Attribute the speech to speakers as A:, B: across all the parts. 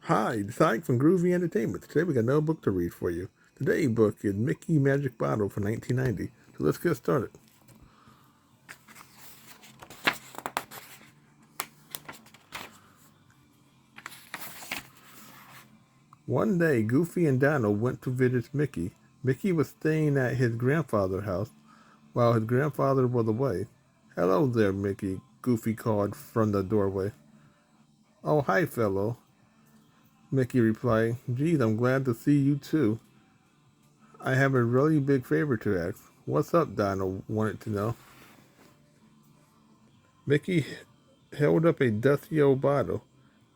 A: Hi, it's Ike from Groovy Entertainment. Today we got another book to read for you. Today's book is Mickey Magic Bottle from 1990. So let's get started. One day, Goofy and Donald went to visit Mickey. Mickey was staying at his grandfather's house while his grandfather was away. Hello there, Mickey, Goofy called from the doorway. Oh, hi, fellow, Mickey replied. Geez, I'm glad to see you too. I have a really big favor to ask. What's up, Donald wanted to know. Mickey held up a dusty old bottle.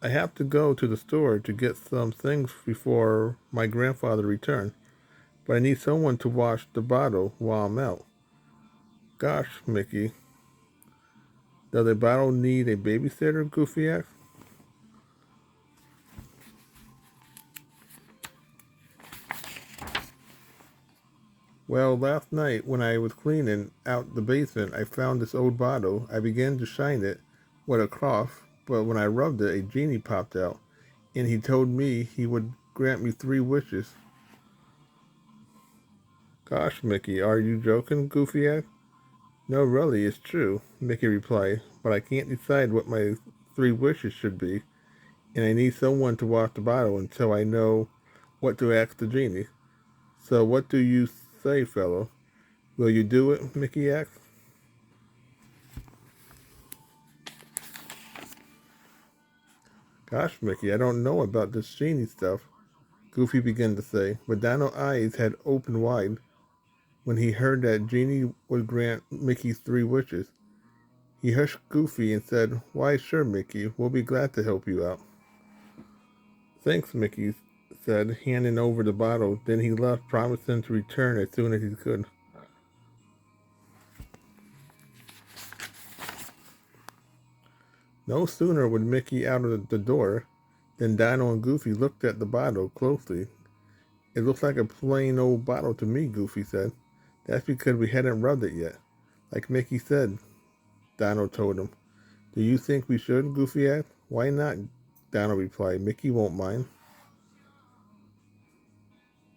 A: I have to go to the store to get some things before my grandfather returns, but I need someone to wash the bottle while I'm out. Gosh, Mickey, does a bottle need a babysitter? Goofy asked. Well, last night when I was cleaning out the basement, I found this old bottle. I began to shine it with a cloth, but when I rubbed it, a genie popped out, and he told me he would grant me 3 wishes. Gosh, Mickey, are you joking? Goofy asked. No, really, it's true, Mickey replied, but I can't decide what my 3 wishes should be, and I need someone to wash the bottle until I know what to ask the genie. So what do you say, fellow? Will you do it? Mickey asked. Gosh, Mickey, I don't know about this genie stuff, Goofy began to say, but Donald's eyes had opened wide when he heard that Genie would grant Mickey's 3 wishes. He hushed Goofy and said, Why, sure, Mickey, we'll be glad to help you out. Thanks, Mickey said, handing over the bottle. Then he left, promising to return as soon as he could. No sooner was Mickey out of the door than Dino and Goofy looked at the bottle closely. It looks like a plain old bottle to me, Goofy said. That's because we hadn't rubbed it yet. Like Mickey said, Dino told him. Do you think we should? Goofy asked. Why not? Dino replied. Mickey won't mind.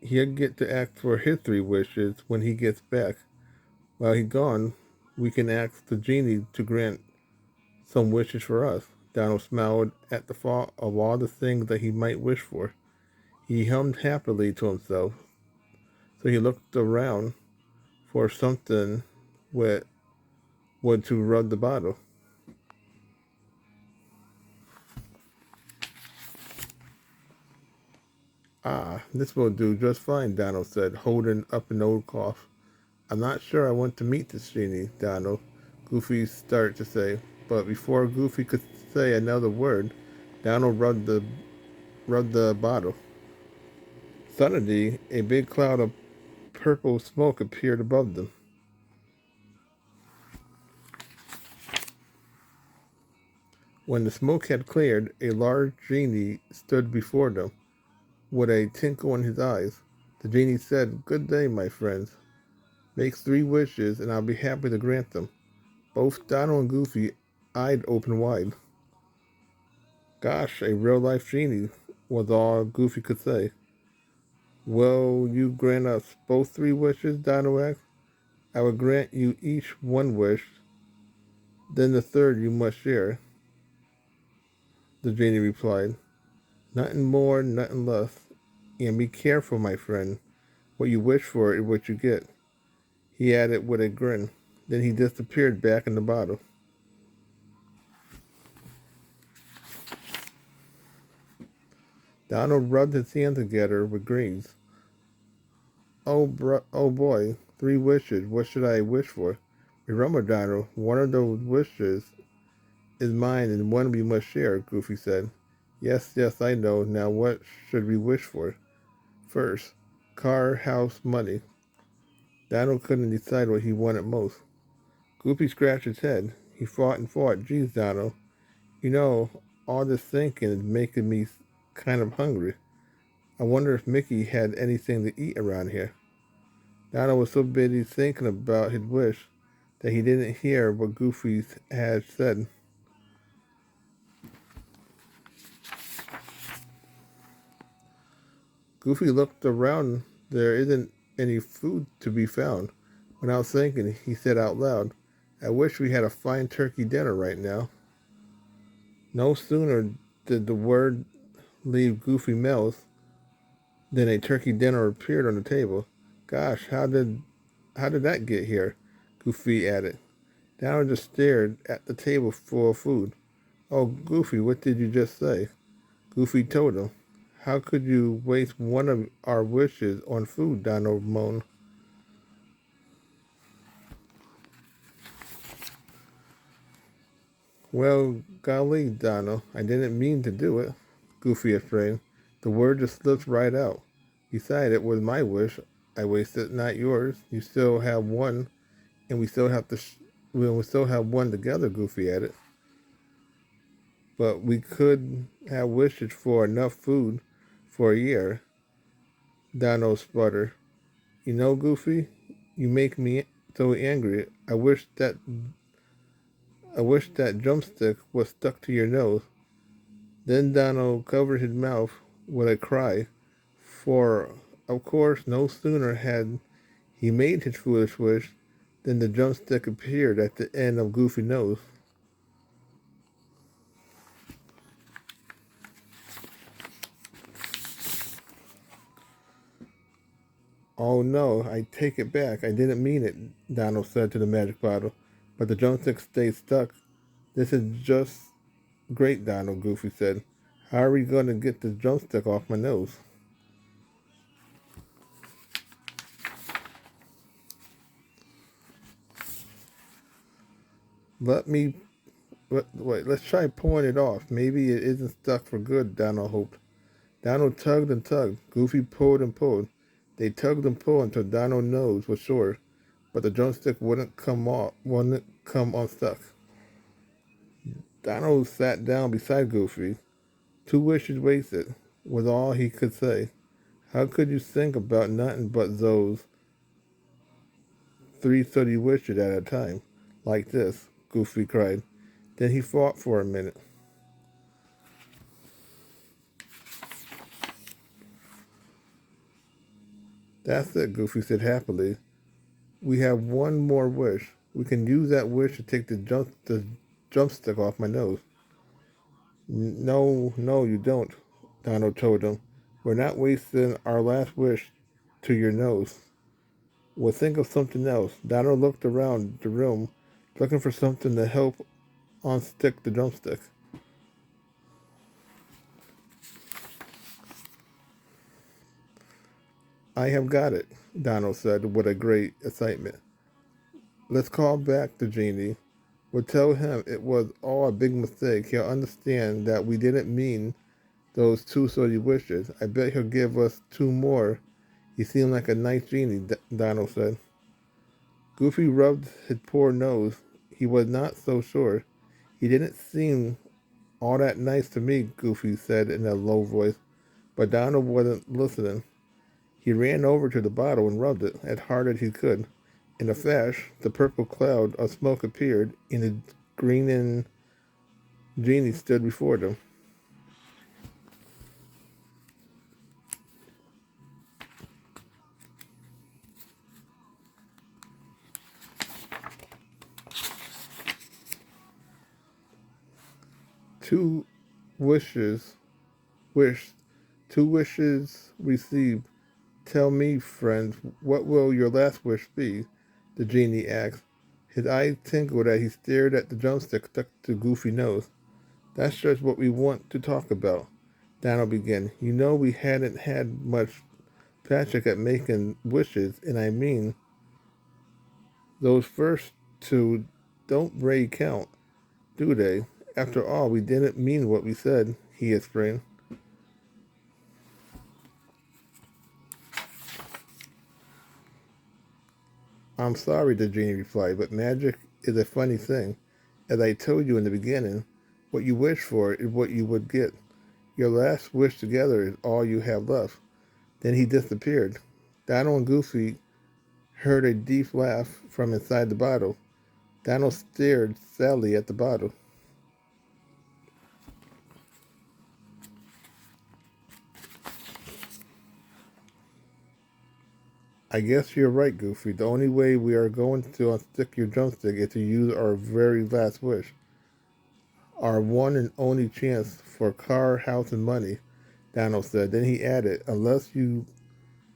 A: He'll get to ask for his 3 wishes when he gets back. While he's gone, we can ask the genie to grant some wishes for us. Donald smiled at the thought of all the things that he might wish for. He hummed happily to himself, so he looked around for something with wood to rub the bottle. Ah, this will do just fine, Donald said, holding up an old cloth. I'm not sure I want to meet this genie, Donald, Goofy started to say, but before Goofy could say another word, Donald rubbed the bottle. Suddenly, a big cloud of purple smoke appeared above them. When the smoke had cleared, a large genie stood before them, with a twinkle in his eyes. The genie said, Good day, my friends. Make 3 wishes, and I'll be happy to grant them. Both Donald and Goofy eyed open wide. Gosh, a real-life genie, was all Goofy could say. Will you grant us both 3 wishes? Donald asked. I will grant you each 1 wish, then the third you must share, the genie replied. Nothing more, nothing less. And be careful, my friend. What you wish for is what you get, he added with a grin. Then he disappeared back in the bottle. Donald rubbed his hands together with greens. Oh boy, 3 wishes. What should I wish for? Remember, Donald, one of those wishes is mine and one we must share, Goofy said. Yes, yes, I know. Now what should we wish for? First, car, house, money. Donald couldn't decide what he wanted most. Goofy scratched his head. He thought and thought. Geez, Donald, you know, all this thinking is making me kind of hungry. I wonder if Mickey had anything to eat around here. Donald was so busy thinking about his wish that he didn't hear what Goofy had said. Goofy looked around. There isn't any food to be found. Without thinking, he said out loud, I wish we had a fine turkey dinner right now. No sooner did the word leave Goofy's mouth than a turkey dinner appeared on the table. Gosh, how did that get here? Goofy added. Donald just stared at the table full of food. Oh, Goofy, what did you just say? Goofy told him. How could you waste one of our wishes on food? Donald moaned. Well, golly, Donald, I didn't mean to do it, Goofy explained. The word just slipped right out. Besides, it was my wish. I wasted, not yours. You still have one, and we still have to. We still have one together. Goofy added. But we could have wishes for enough food for a year. Donald sputtered. You know, Goofy, you make me so angry. I wish that drumstick was stuck to your nose. Then Donald covered his mouth with a cry, for, of course, no sooner had he made his foolish wish than the drumstick appeared at the end of Goofy's nose. Oh no, I take it back. I didn't mean it, Donald said to the magic bottle. But the drumstick stayed stuck. This is just great, Donald, Goofy said. How are we going to get this drumstick off my nose? Let me wait, let's try pulling it off. Maybe it isn't stuck for good, Donald hoped. Donald tugged and tugged. Goofy pulled and pulled. They tugged and pulled until Donald's nose was sore, but the drumstick wouldn't come unstuck. Donald sat down beside Goofy. Two wishes wasted, was all he could say. How could you think about nothing but those 330 wishes at a time, like this? Goofy cried. Then he thought for a minute. That's it, Goofy said happily. We have one more wish. We can use that wish to take the drumstick off my nose. No, no, you don't, Donald told him. We're not wasting our last wish to your nose. We'll think of something else. Donald looked around the room, looking for something to help unstick the drumstick. I have got it, Donald said with a great excitement. Let's call back the genie. We'll tell him it was all a big mistake. He'll understand that we didn't mean those two silly wishes. I bet he'll give us two more. He seemed like a nice genie, Donald said. Goofy rubbed his poor nose. He was not so sure. He didn't seem all that nice to me, Goofy said in a low voice. But Donald wasn't listening. He ran over to the bottle and rubbed it as hard as he could. In a flash, the purple cloud of smoke appeared, and the grinning genie stood before them. Two wishes wished, two wishes received. Tell me, friends, what will your last wish be? The genie asked. His eyes tinkled as he stared at the drumstick stuck to Goofy's nose. That's just what we want to talk about, Donald began. You know we hadn't had much practice at making wishes, and I mean, those first two don't really count, do they? After all, we didn't mean what we said, he explained. I'm sorry, the genie replied, but magic is a funny thing. As I told you in the beginning, what you wish for is what you would get. Your last wish together is all you have left. Then he disappeared. Donald and Goofy heard a deep laugh from inside the bottle. Donald stared sadly at the bottle. I guess you're right, Goofy. The only way we are going to unstick your drumstick is to use our very last wish. Our one and only chance for car, house, and money, Donald said. Then he added, unless you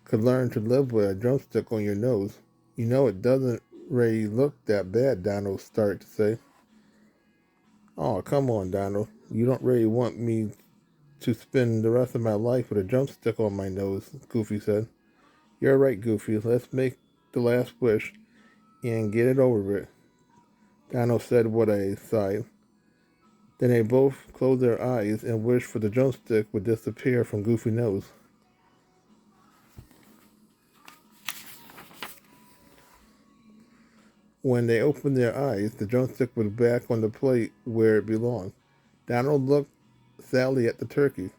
A: could learn to live with a drumstick on your nose. You know it doesn't really look that bad, Donald started to say. Oh, come on, Donald. You don't really want me to spend the rest of my life with a drumstick on my nose, Goofy said. You're right, Goofy. Let's make the last wish and get it over with, Donald said with a sigh. Then they both closed their eyes and wished for the drumstick would disappear from Goofy's nose. When they opened their eyes, the drumstick was back on the plate where it belonged. Donald looked sadly at the turkey.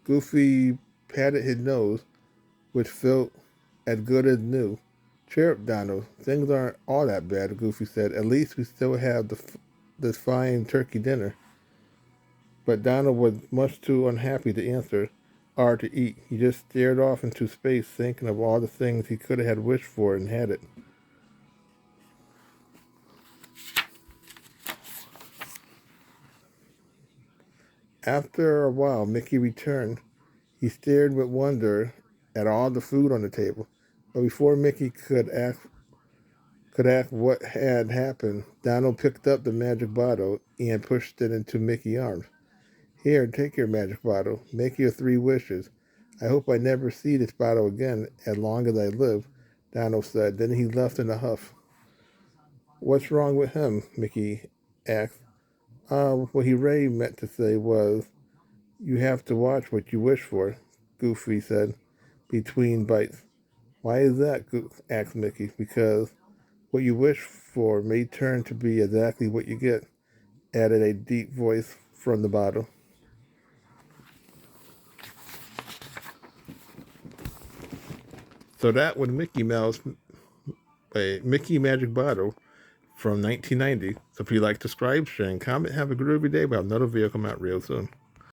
A: Goofy patted his nose, which felt as good as new. Cheer up, Donald. Things aren't all that bad, Goofy said. At least we still have this fine turkey dinner. But Donald was much too unhappy to answer or to eat. He just stared off into space, thinking of all the things he could have had wished for and had it. After a while, Mickey returned. He stared with wonder at all the food on the table. But before Mickey could ask what had happened, Donald picked up the magic bottle and pushed it into Mickey's arms. Here, take your magic bottle. Make your 3 wishes. I hope I never see this bottle again as long as I live, Donald said. Then he left in a huff. What's wrong with him? Mickey asked. What he really meant to say was, you have to watch what you wish for, Goofy said, between bites. Why is that? Asked Mickey. Because what you wish for may turn to be exactly what you get, added a deep voice from the bottle. So that was Mickey Magic Bottle from 1990. So if you like, subscribe, share, and comment. Have a groovy day. But another video come out real soon.